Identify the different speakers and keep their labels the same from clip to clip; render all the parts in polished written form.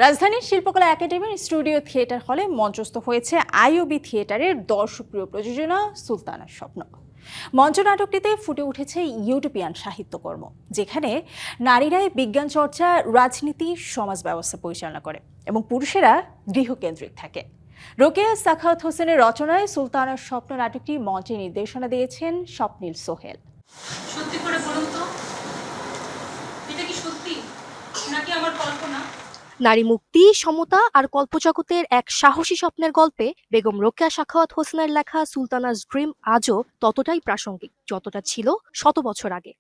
Speaker 1: রাজধানীর শিল্পকলা একাডেমির স্টুডিও থিয়েটার হলে মঞ্চস্থ হয়েছে আইওবি থিয়েটারের দর্শকপ্রিয় প্রযোজনা সুলতানার স্বপ্ন। মঞ্চনাটকটিতে ফুটে উঠেছে ইউটোপিয়ান সাহিত্যকর্ম, যেখানে নারীরাই বিজ্ঞান চর্চা, রাজনীতি, সমাজ ব্যবস্থা পরিচালনা করে এবং পুরুষেরা গৃহকেন্দ্রিক থাকে। রোকেয়া সাখাওয়াত হোসেনের রচনায় সুলতানার স্বপ্ন নাটকটি মঞ্চে নির্দেশনা দিয়েছেন স্বপ্নীল সোহেল।
Speaker 2: সত্যি করে বলুন তো, এটা কি সত্যি নাকি আমার কল্পনা?
Speaker 3: নারী মুক্তি, সমতা আর কল্পজগতের এক সাহসী স্বপ্নের গল্পে বেগম রোকেয়া সাখাওয়াত হোসেনের লেখা সুলতানাস ড্রিম আজও ততটাই প্রাসঙ্গিক যতটা ছিল শত বছর আগে।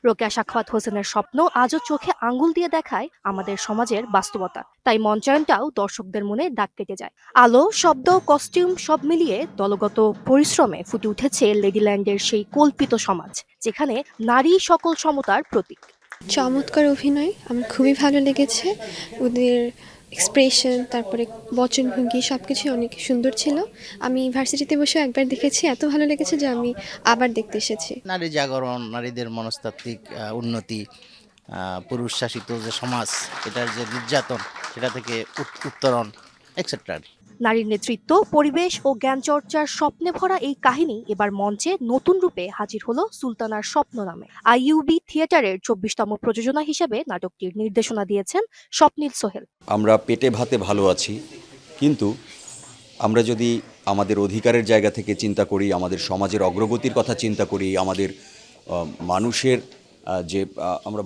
Speaker 3: রোকেয়া সাখাওয়াত হোসেনের স্বপ্ন আজও চোখে আঙ্গুল দিয়ে দেখায় আমাদের সমাজের বাস্তবতা। তাই মঞ্চায়নটাও দর্শকদের মনে দাগ কেটে যায়। আলো, শব্দ, কস্টিউম সব মিলিয়ে দলগত পরিশ্রমে ফুটে উঠেছে লেডিল্যান্ডের সেই কল্পিত সমাজ, যেখানে নারী সকল সমতার প্রতীক।
Speaker 4: চমৎকার অভিনয়, আমার খুবই ভালো লেগেছে। ওদের এক্সপ্রেশন, তারপরে বচনভঙ্গি সবকিছু অনেক সুন্দর ছিল। আমি ভার্সিটিতে বসে একবার দেখেছি, এত ভালো লেগেছে যে আমি আবার দেখতে এসেছি।
Speaker 5: নারী জাগরণ, নারীদের মনস্তাত্ত্বিক উন্নতি, পুরুষ শাসিত যে সমাজ, এটার যে নির্যাতন, সেটা থেকে উত্তরণ এক্সেট্রা।
Speaker 3: নারীর নেতৃত্ব, পরিবেশ ও জ্ঞান চর্চার স্বপ্নে ভরা এই কাহিনী এবার মঞ্চে নতুন রূপে হাজির হলো সুলতানার স্বপ্ন নামে। আইইউবি থিয়েটারের 24তম প্রযোজনা হিসেবে নাটকটির নির্দেশনা দিয়েছেন স্বপ্নীল সোহেল।
Speaker 6: আমরা পেটে ভাতে ভালো আছি, কিন্তু আমরা যদি আমাদের অধিকারের জায়গা থেকে চিন্তা করি, আমাদের সমাজের অগ্রগতির কথা চিন্তা করি, আমাদের মানুষের যে আমরা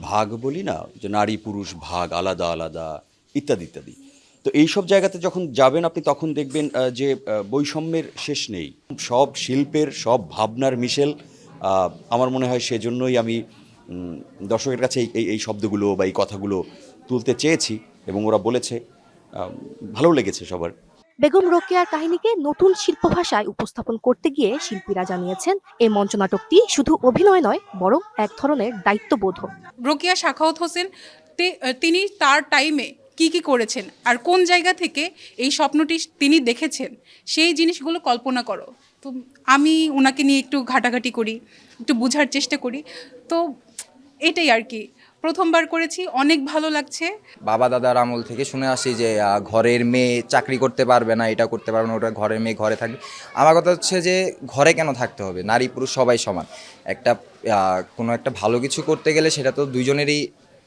Speaker 6: ভাগ বলি না, যে নারী পুরুষ ভাগ আলাদা আলাদা ইত্যাদি ইত্যাদি, তো এই সব জায়গাতে যখন যাবেন আপনি, তখন দেখবেন যে বৈষম্যের শেষ নেই। সব শিল্পের, সব ভাবনার মিশেল। আমার মনে হয় সেজন্যই আমি দর্শকের কাছে এই শব্দগুলো বা এই কথাগুলো তুলতে চেয়েছি এবং ওরা বলেছে, ভালো লেগেছে সবার।
Speaker 3: বেগম রোকেয়ার কাহিনীকে নতুন শিল্প ভাষায় উপস্থাপন করতে গিয়ে শিল্পীরা জানিয়েছেন এই মঞ্চনাটকটি শুধু অভিনয় নয়, বরং এক ধরনের দায়িত্ববোধ।
Speaker 2: রোকেয়া সাখাওয়াত হোসেন তিনি তার টাইমে কি করেছেন আর কোন জায়গা থেকে এই স্বপ্নটি তিনি দেখেছেন, সেই জিনিসগুলো কল্পনা করো। তো আমি ওনাকে নিয়ে একটু ঘাটাঘাটি করি, একটু বোঝার চেষ্টা করি। তো এটাই আর কি, প্রথমবার করেছি, অনেক ভালো লাগছে।
Speaker 7: বাবা দাদার আমল থেকে শুনে আসি যে ঘরের মেয়ে চাকরি করতে পারবে না, এটা করতে পারবে না, ওটা ঘরের মেয়ে ঘরে থাকবে। আমার কথা হচ্ছে যে ঘরে কেন থাকতে হবে, নারী পুরুষ সবাই সমান। কোনো একটা ভালো কিছু করতে গেলে সেটা তো দুইজনেরই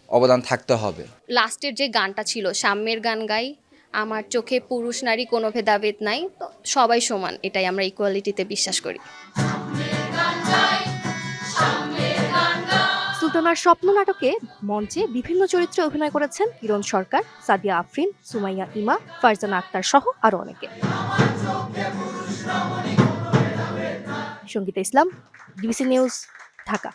Speaker 7: অবদান থাকতে হবে।
Speaker 8: লাস্টের যে গানটা ছিল, সাম্যের গান গাই, আমার চোখে পুরুষ নারী কোনো ভেদাভেদ নাই, তো সবাই সমান, এটাই আমরা ইকুয়ালিটিতে বিশ্বাস করি।
Speaker 3: সুলতানার স্বপ্ন নাটকে মঞ্চে বিভিন্ন চরিত্রে অভিনয় করেছেন কিরণ সরকার, সাদিয়া আফরিন, সুমাইয়া ইমা, ফারজানা আক্তার সহ আরো অনেকে। সঙ্গীতা ইসলাম, ডিবিসি নিউজ, ঢাকা।